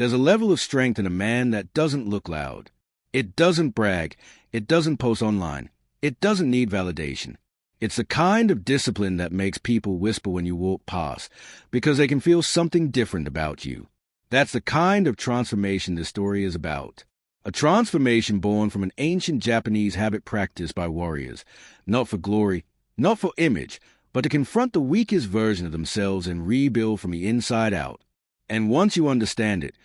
There's a level of strength in a man that doesn't look loud. It doesn't brag. It doesn't post online. It doesn't need validation. It's the kind of discipline that makes people whisper when you walk past, because they can feel something different about you. That's the kind of transformation this story is about. A transformation born from an ancient Japanese habit practiced by warriors, not for glory, not for image, but to confront the weakest version of themselves and rebuild from the inside out. And once you understand it,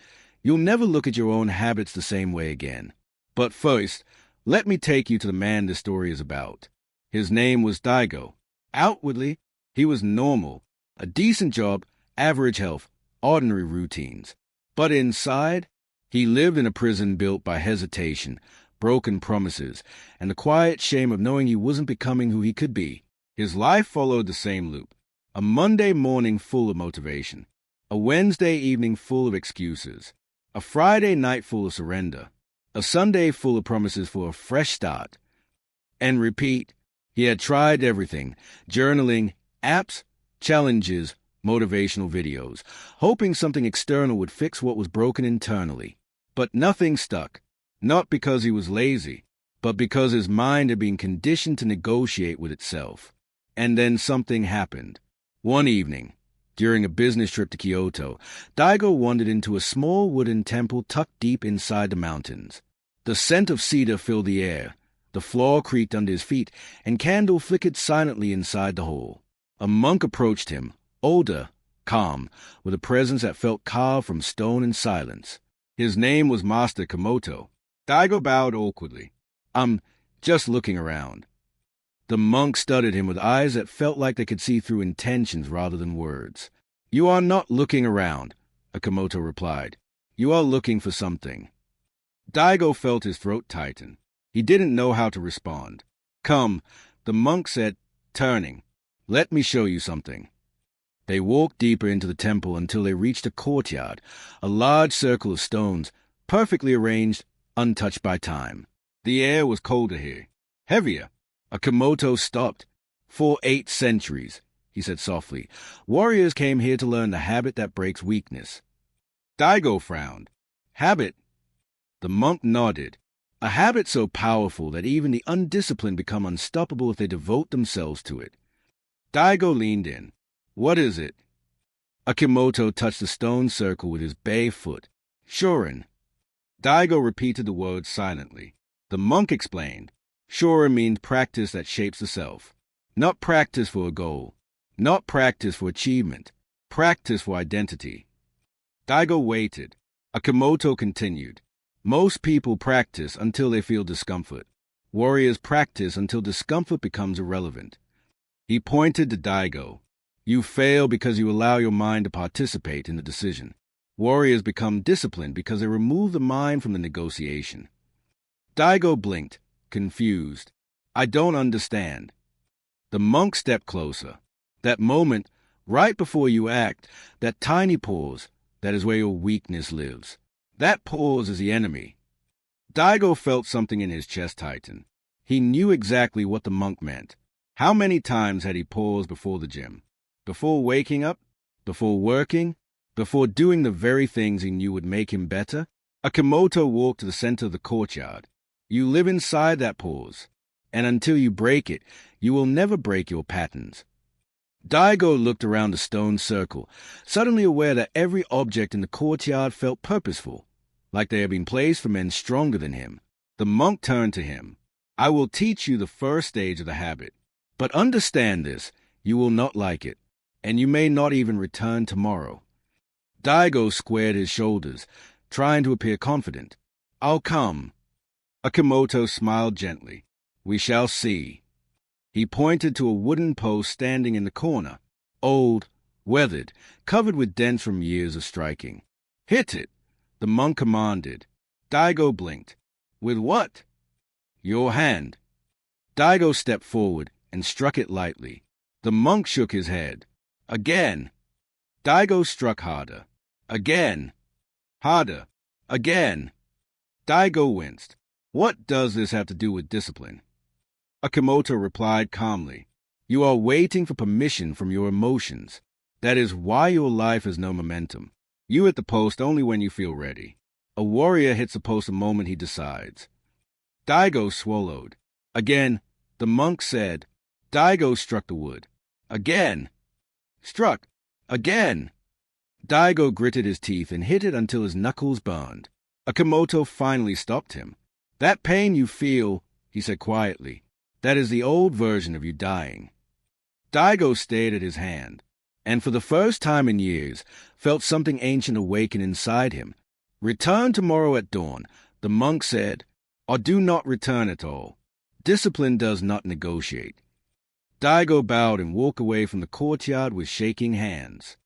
you'll never look at your own habits the same way again. But first, let me take you to the man this story is about. His name was Daigo. Outwardly, he was normal, a decent job, average health, ordinary routines. But inside, he lived in a prison built by hesitation, broken promises, and the quiet shame of knowing he wasn't becoming who he could be. His life followed the same loop. A Monday morning full of motivation, a Wednesday evening full of excuses, a Friday night full of surrender, a Sunday full of promises for a fresh start. And repeat. He had tried everything, journaling, apps, challenges, motivational videos, hoping something external would fix what was broken internally. But nothing stuck, not because he was lazy, but because his mind had been conditioned to negotiate with itself. And then something happened. One evening, during a business trip to Kyoto, Daigo wandered into a small wooden temple tucked deep inside the mountains. The scent of cedar filled the air. The floor creaked under his feet, and candle flickered silently inside the hall. A monk approached him, older, calm, with a presence that felt carved from stone and silence. His name was Master Komoto. Daigo bowed awkwardly. "I'm just looking around." The monk studied him with eyes that felt like they could see through intentions rather than words. "You are not looking around," Komoto replied. "You are looking for something." Daigo felt his throat tighten. He didn't know how to respond. "Come," the monk said, turning. "Let me show you something." They walked deeper into the temple until they reached a courtyard, a large circle of stones, perfectly arranged, untouched by time. The air was colder here, heavier. Komoto stopped. "For 8 centuries," he said softly, "warriors came here to learn the habit that breaks weakness." Daigo frowned. "Habit?" The monk nodded. "A habit so powerful that even the undisciplined become unstoppable if they devote themselves to it." Daigo leaned in. "What is it?" Komoto touched the stone circle with his bare foot. "Shorin." Daigo repeated the words silently. The monk explained. Shorin means practice that shapes the self. Not practice for a goal. Not practice for achievement. Practice for identity. Daigo waited. Komoto continued. "Most people practice until they feel discomfort. Warriors practice until discomfort becomes irrelevant." He pointed to Daigo. "You fail because you allow your mind to participate in the decision. Warriors become disciplined because they remove the mind from the negotiation." Daigo blinked, confused. "I don't understand." The monk stepped closer. "That moment, right before you act, that tiny pause, that is where your weakness lives. That pause is the enemy." Daigo felt something in his chest tighten. He knew exactly what the monk meant. How many times had he paused before the gym? Before waking up? Before working? Before doing the very things he knew would make him better? Komoto walked to the center of the courtyard. You live inside that pause, and until you break it, you will never break your patterns. Daigo looked around the stone circle, suddenly aware that every object in the courtyard felt purposeful, like they had been placed for men stronger than him. The monk turned to him. "I will teach you the first stage of the habit, but understand this, you will not like it, and you may not even return tomorrow." Daigo squared his shoulders, trying to appear confident. "I'll come." Komoto smiled gently. "We shall see." He pointed to a wooden post standing in the corner, old, weathered, covered with dents from years of striking. "Hit it," the monk commanded. Daigo blinked. "With what?" "Your hand." Daigo stepped forward and struck it lightly. The monk shook his head. "Again." Daigo struck harder. "Again." Harder. "Again." Daigo winced. "What does this have to do with discipline?" Komoto replied calmly. "You are waiting for permission from your emotions. That is why your life has no momentum. You hit the post only when you feel ready. A warrior hits the post the moment he decides. Daigo swallowed. Again, the monk said. Daigo struck the wood. Again. Struck. Again. Daigo gritted his teeth and hit it until his knuckles burned. Akimoto finally stopped him. That pain you feel, he said quietly, that is the old version of you dying. Daigo stared at his hand, and for the first time in years, felt something ancient awaken inside him. Return tomorrow at dawn, the monk said, or do not return at all. Discipline does not negotiate. Daigo bowed and walked away from the courtyard with shaking hands,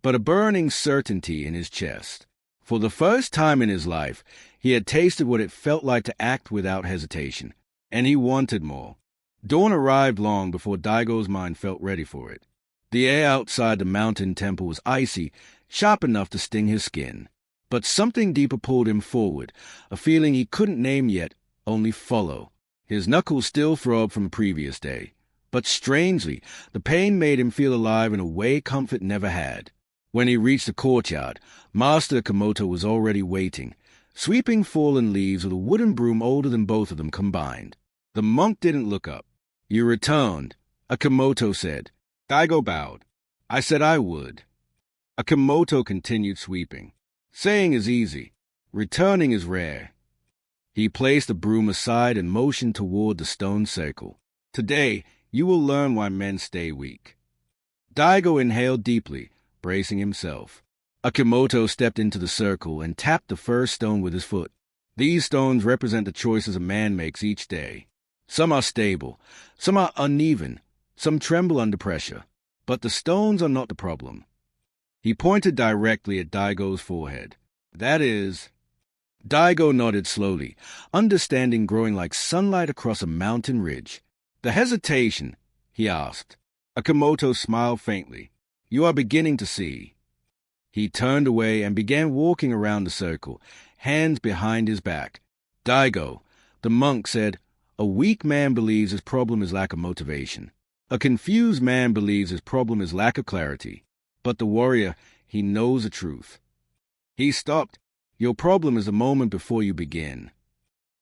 but a burning certainty in his chest. For the first time in his life, he had tasted what it felt like to act without hesitation, and he wanted more. Dawn arrived long before Daigo's mind felt ready for it. The air outside the mountain temple was icy, sharp enough to sting his skin. But something deeper pulled him forward, a feeling he couldn't name yet, only follow. His knuckles still throbbed from the previous day, but strangely, the pain made him feel alive in a way comfort never had. When he reached the courtyard, Master Akimoto was already waiting, sweeping fallen leaves with a wooden broom older than both of them combined. The monk didn't look up. You returned, Akimoto said. Daigo bowed. I said I would. Akimoto continued sweeping. Saying is easy. Returning is rare. He placed the broom aside and motioned toward the stone circle. Today, you will learn why men stay weak. Daigo inhaled deeply, bracing himself. Akimoto stepped into the circle and tapped the first stone with his foot. These stones represent the choices a man makes each day. Some are stable, some are uneven, some tremble under pressure. But the stones are not the problem. He pointed directly at Daigo's forehead. That is... Daigo nodded slowly, understanding growing like sunlight across a mountain ridge. The hesitation, he asked. Akimoto smiled faintly. You are beginning to see. He turned away and began walking around the circle, hands behind his back. Daigo, the monk said, a weak man believes his problem is lack of motivation. A confused man believes his problem is lack of clarity. But the warrior, he knows the truth. He stopped. Your problem is the moment before you begin.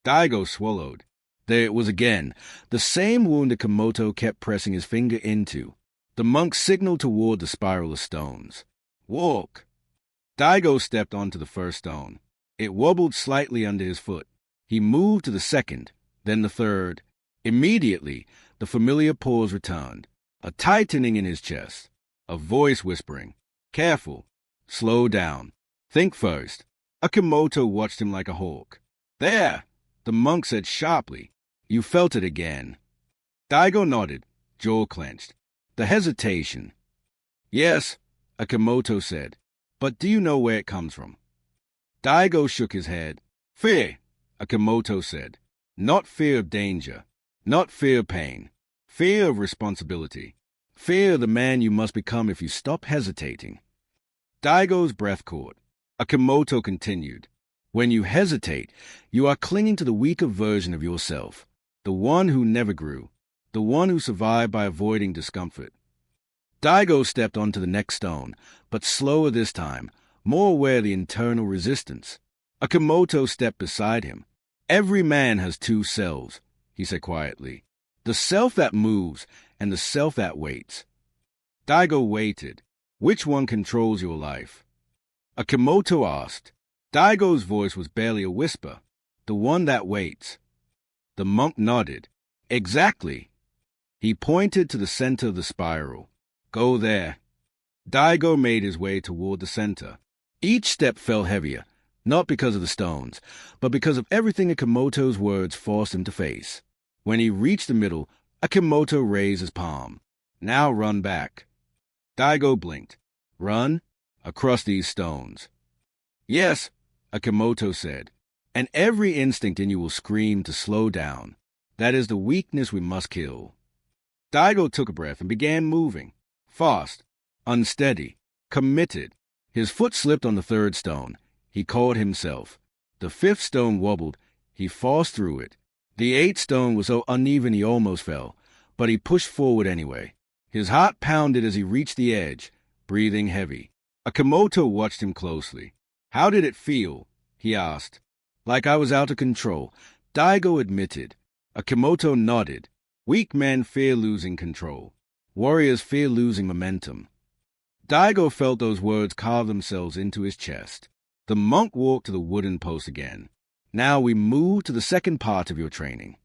Daigo swallowed. There it was again, the same wound Akimoto kept pressing his finger into. The monk signaled toward the spiral of stones. Walk. Daigo stepped onto the first stone. It wobbled slightly under his foot. He moved to the second, then the third. Immediately, the familiar pause returned, a tightening in his chest, a voice whispering, Careful, slow down, think first. Akimoto watched him like a hawk. There, the monk said sharply. You felt it again. Daigo nodded, jaw clenched. The hesitation. Yes, Akimoto said, but do you know where it comes from? Daigo shook his head. Fear, Akimoto said. Not fear of danger, not fear of pain, fear of responsibility, fear of the man you must become if you stop hesitating. Daigo's breath caught. Akimoto continued. When you hesitate, you are clinging to the weaker version of yourself, the one who never grew, the one who survived by avoiding discomfort. Daigo stepped onto the next stone, but slower this time, more aware of the internal resistance. Akimoto stepped beside him. Every man has two selves, he said quietly. The self that moves and the self that waits. Daigo waited. Which one controls your life? Akimoto asked. Daigo's voice was barely a whisper. The one that waits. The monk nodded. Exactly. He pointed to the center of the spiral. Go there. Daigo made his way toward the center. Each step felt heavier, not because of the stones, but because of everything Akimoto's words forced him to face. When he reached the middle, Akimoto raised his palm. Now run back. Daigo blinked. Run? Across these stones. Yes, Akimoto said, and every instinct in you will scream to slow down. That is the weakness we must kill. Daigo took a breath and began moving. Fast, unsteady, committed. His foot slipped on the third stone. He caught himself. The fifth stone wobbled. He forced through it. The eighth stone was so uneven he almost fell, but he pushed forward anyway. His heart pounded as he reached the edge, breathing heavy. Akamoto watched him closely. How did it feel? He asked. Like I was out of control, Daigo admitted. Akamoto nodded. Weak men fear losing control. Warriors fear losing momentum. Daigo felt those words carve themselves into his chest. The monk walked to the wooden post again. Now we move to the second part of your training.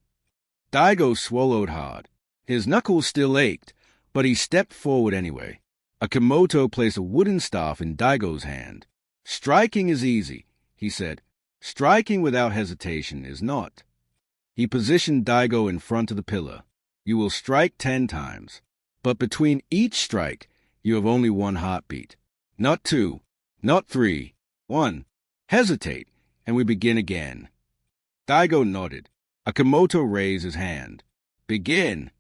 Daigo swallowed hard. His knuckles still ached, but he stepped forward anyway. Akamoto placed a wooden staff in Daigo's hand. Striking is easy, he said. Striking without hesitation is not. He positioned Daigo in front of the pillar. You will strike 10 times. But between each strike, you have only 1 heartbeat. Not 2, not 3, 1. Hesitate, and we begin again. Daigo nodded. Akamoto raised his hand. Begin.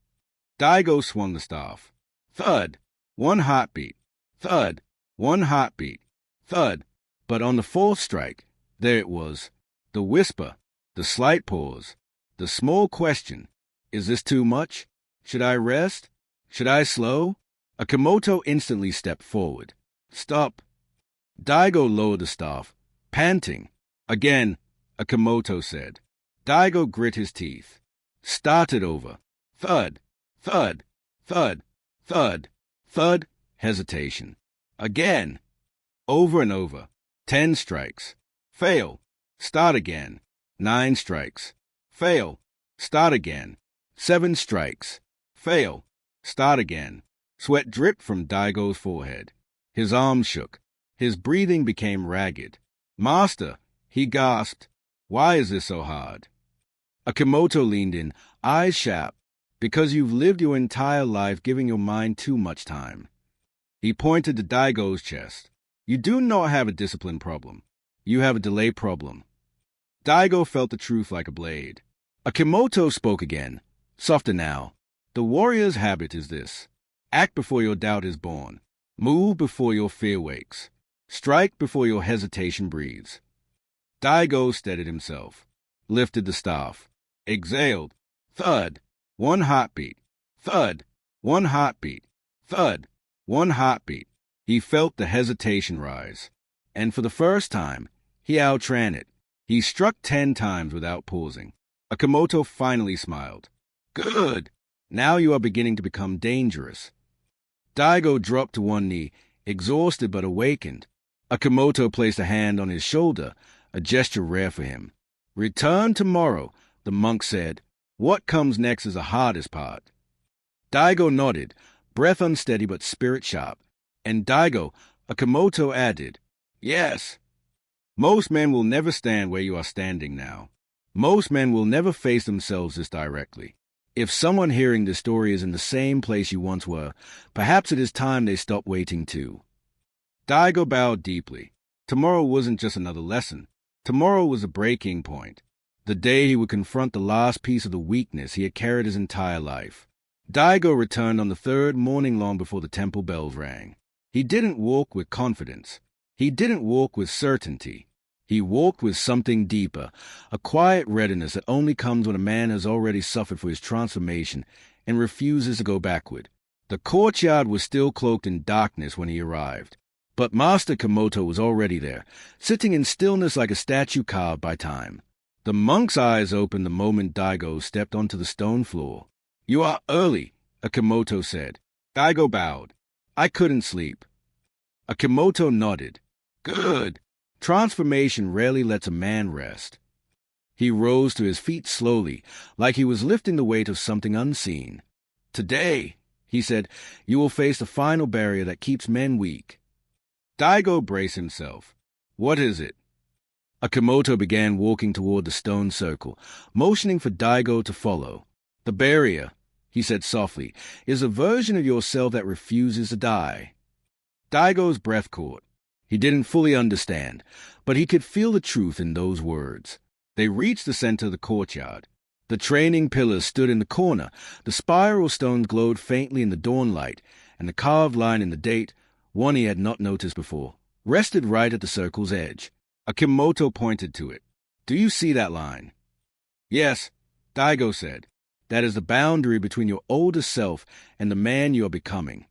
Daigo swung the staff. Thud. 1 heartbeat. Thud. 1 heartbeat. Thud. But on the 4th strike, there it was. The whisper. The slight pause. The small question. Is this too much? Should I rest? Should I slow? Akamoto instantly stepped forward. Stop. Daigo lowered the staff, panting. Again, Akamoto said. Daigo grit his teeth. Start it over. Thud. Thud. Thud. Thud. Thud. Hesitation. Again. Over and over. 10 strikes. Fail. Start again. 9 strikes. Fail. Start again. 7 strikes. Fail. Start again. Sweat dripped from Daigo's forehead. His arms shook. His breathing became ragged. Master, he gasped. Why is this so hard? Akamoto leaned in, eyes sharp. Because you've lived your entire life giving your mind too much time. He pointed to Daigo's chest. You do not have a discipline problem. You have a delay problem. Daigo felt the truth like a blade. Akamoto spoke again, softer now. The warrior's habit is this. Act before your doubt is born. Move before your fear wakes. Strike before your hesitation breathes. Daigo steadied himself, lifted the staff, exhaled. Thud. 1 heartbeat. Thud. 1 heartbeat. Thud. 1 heartbeat. He felt the hesitation rise. And for the first time, he outran it. He struck 10 times without pausing. Akamoto finally smiled. Good. Now you are beginning to become dangerous. Daigo dropped to one knee, exhausted but awakened. Akamoto placed a hand on his shoulder, a gesture rare for him. Return tomorrow, the monk said. What comes next is the hardest part. Daigo nodded, breath unsteady but spirit sharp. And Daigo, Akamoto added, Yes. Most men will never stand where you are standing now. Most men will never face themselves this directly. If someone hearing this story is in the same place you once were, perhaps it is time they stop waiting too. Daigo bowed deeply. Tomorrow wasn't just another lesson. Tomorrow was a breaking point. The day he would confront the last piece of the weakness he had carried his entire life. Daigo returned on the 3rd morning long before the temple bells rang. He didn't walk with confidence. He didn't walk with certainty. He walked with something deeper, a quiet readiness that only comes when a man has already suffered for his transformation and refuses to go backward. The courtyard was still cloaked in darkness when he arrived, but Master Komoto was already there, sitting in stillness like a statue carved by time. The monk's eyes opened the moment Daigo stepped onto the stone floor. You are early, Komoto said. Daigo bowed. I couldn't sleep. Komoto nodded. Good. Transformation rarely lets a man rest. He rose to his feet slowly, like he was lifting the weight of something unseen. Today, he said, you will face the final barrier that keeps men weak. Daigo braced himself. What is it? Komoto began walking toward the stone circle, motioning for Daigo to follow. The barrier, he said softly, is a version of yourself that refuses to die. Daigo's breath caught. He didn't fully understand, but he could feel the truth in those words. They reached the center of the courtyard. The training pillars stood in the corner, the spiral stones glowed faintly in the dawn light, and the carved line in the date, one he had not noticed before, rested right at the circle's edge. Komoto pointed to it. Do you see that line? Yes, Daigo said. That is the boundary between your older self and the man you are becoming.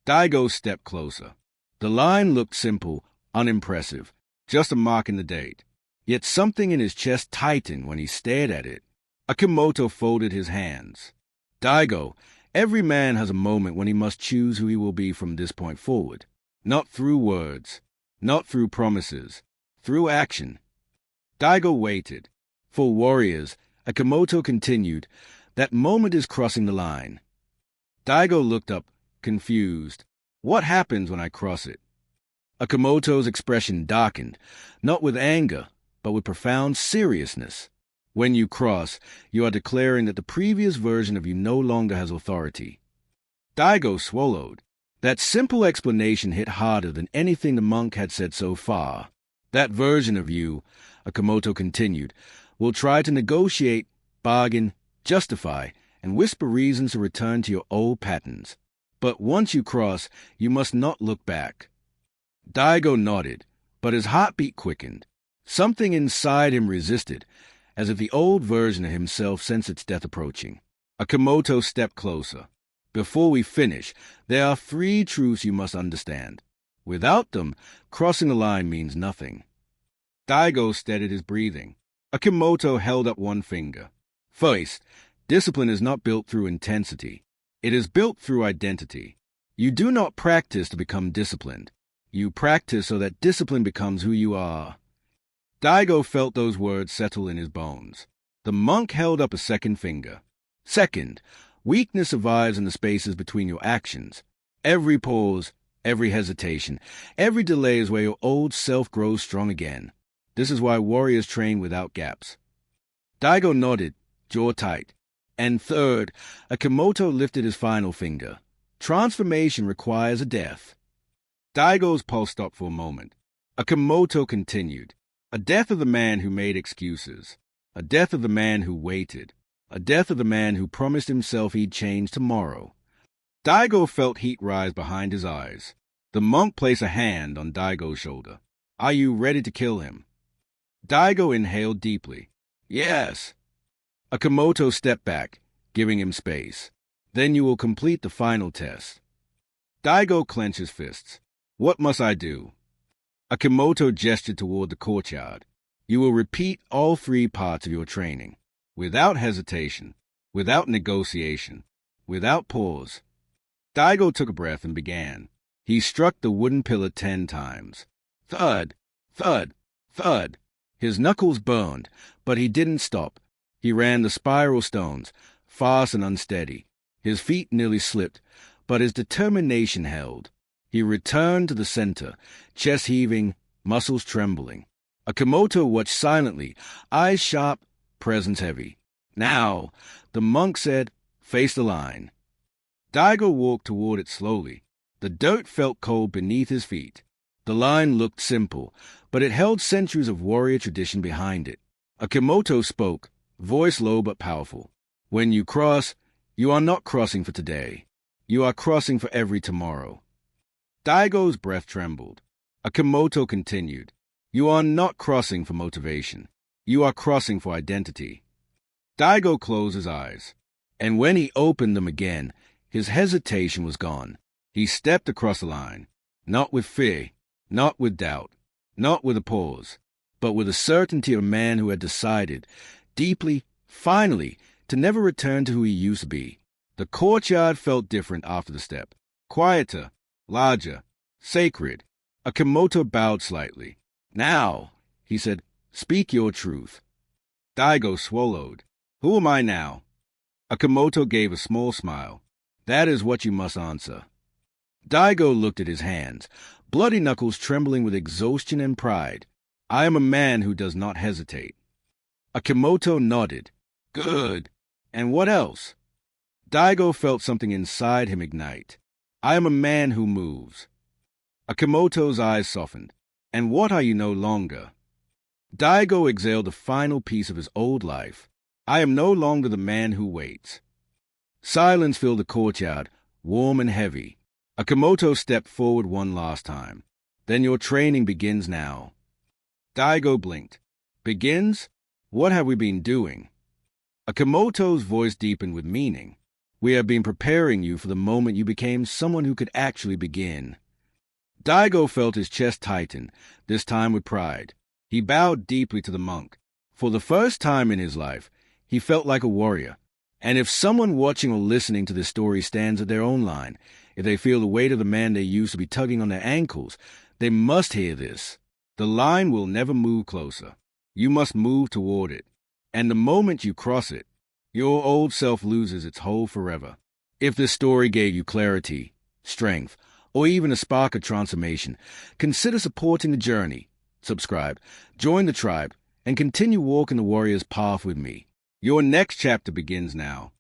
Daigo stepped closer. The line looked simple, unimpressive, just a mark in the date. Yet something in his chest tightened when he stared at it. Akimoto folded his hands. Daigo, every man has a moment when he must choose who he will be from this point forward. Not through words, not through promises, through action. Daigo waited. For warriors, Akimoto continued, that moment is crossing the line. Daigo looked up, confused. What happens when I cross it? Akimoto's expression darkened, not with anger, but with profound seriousness. When you cross, you are declaring that the previous version of you no longer has authority. Daigo swallowed. That simple explanation hit harder than anything the monk had said so far. That version of you, Akimoto continued, will try to negotiate, bargain, justify, and whisper reasons to return to your old patterns. But once you cross, you must not look back. Daigo nodded, but his heartbeat quickened. Something inside him resisted, as if the old version of himself sensed its death approaching. Akimoto stepped closer. Before we finish, there are 3 truths you must understand. Without them, crossing the line means nothing. Daigo steadied his breathing. Akimoto held up one finger. First, discipline is not built through intensity. It is built through identity. You do not practice to become disciplined. You practice so that discipline becomes who you are. Daigo felt those words settle in his bones. The monk held up a second finger. Second, weakness survives in the spaces between your actions. Every pause, every hesitation, every delay is where your old self grows strong again. This is why warriors train without gaps. Daigo nodded, jaw tight. And third, Akimoto lifted his final finger. Transformation requires a death. Daigo's pulse stopped for a moment. Akimoto continued. A death of the man who made excuses. A death of the man who waited. A death of the man who promised himself he'd change tomorrow. Daigo felt heat rise behind his eyes. The monk placed a hand on Daigo's shoulder. Are you ready to kill him? Daigo inhaled deeply. Yes. Akimoto stepped back, giving him space. Then you will complete the final test. Daigo clenched his fists. What must I do? Akimoto gestured toward the courtyard. You will repeat all 3 parts of your training, without hesitation, without negotiation, without pause. Daigo took a breath and began. He struck the wooden pillar 10 times. Thud, thud, thud. His knuckles burned, but he didn't stop. He ran the spiral stones, fast and unsteady. His feet nearly slipped, but his determination held. He returned to the center, chest heaving, muscles trembling. Akimoto watched silently, eyes sharp, presence heavy. Now, the monk said, face the line. Daigo walked toward it slowly. The dirt felt cold beneath his feet. The line looked simple, but it held centuries of warrior tradition behind it. Akimoto spoke, voice low but powerful. When you cross, you are not crossing for today. You are crossing for every tomorrow. Daigo's breath trembled. Akimoto continued. You are not crossing for motivation. You are crossing for identity. Daigo closed his eyes, and when he opened them again, his hesitation was gone. He stepped across the line, not with fear, not with doubt, not with a pause, but with the certainty of a man who had decided, deeply, finally, to never return to who he used to be. The courtyard felt different after the step, quieter, larger, sacred. Akimoto bowed slightly. Now, he said, speak your truth. Daigo swallowed. Who am I now? Akimoto gave a small smile. That is what you must answer. Daigo looked at his hands, bloody knuckles trembling with exhaustion and pride. I am a man who does not hesitate. Akimoto nodded. Good. And what else? Daigo felt something inside him ignite. I am a man who moves. Akimoto's eyes softened. And what are you no longer? Daigo exhaled the final piece of his old life. I am no longer the man who waits. Silence filled the courtyard, warm and heavy. Akimoto stepped forward one last time. Then your training begins now. Daigo blinked. Begins? What have we been doing? Akimoto's voice deepened with meaning. We have been preparing you for the moment you became someone who could actually begin. Daigo felt his chest tighten, this time with pride. He bowed deeply to the monk. For the first time in his life, he felt like a warrior. And if someone watching or listening to this story stands at their own line, if they feel the weight of the man they used to be tugging on their ankles, they must hear this. The line will never move closer. You must move toward it. And the moment you cross it, your old self loses its hold forever. If this story gave you clarity, strength, or even a spark of transformation, consider supporting the journey. Subscribe, join the tribe, and continue walking the warrior's path with me. Your next chapter begins now.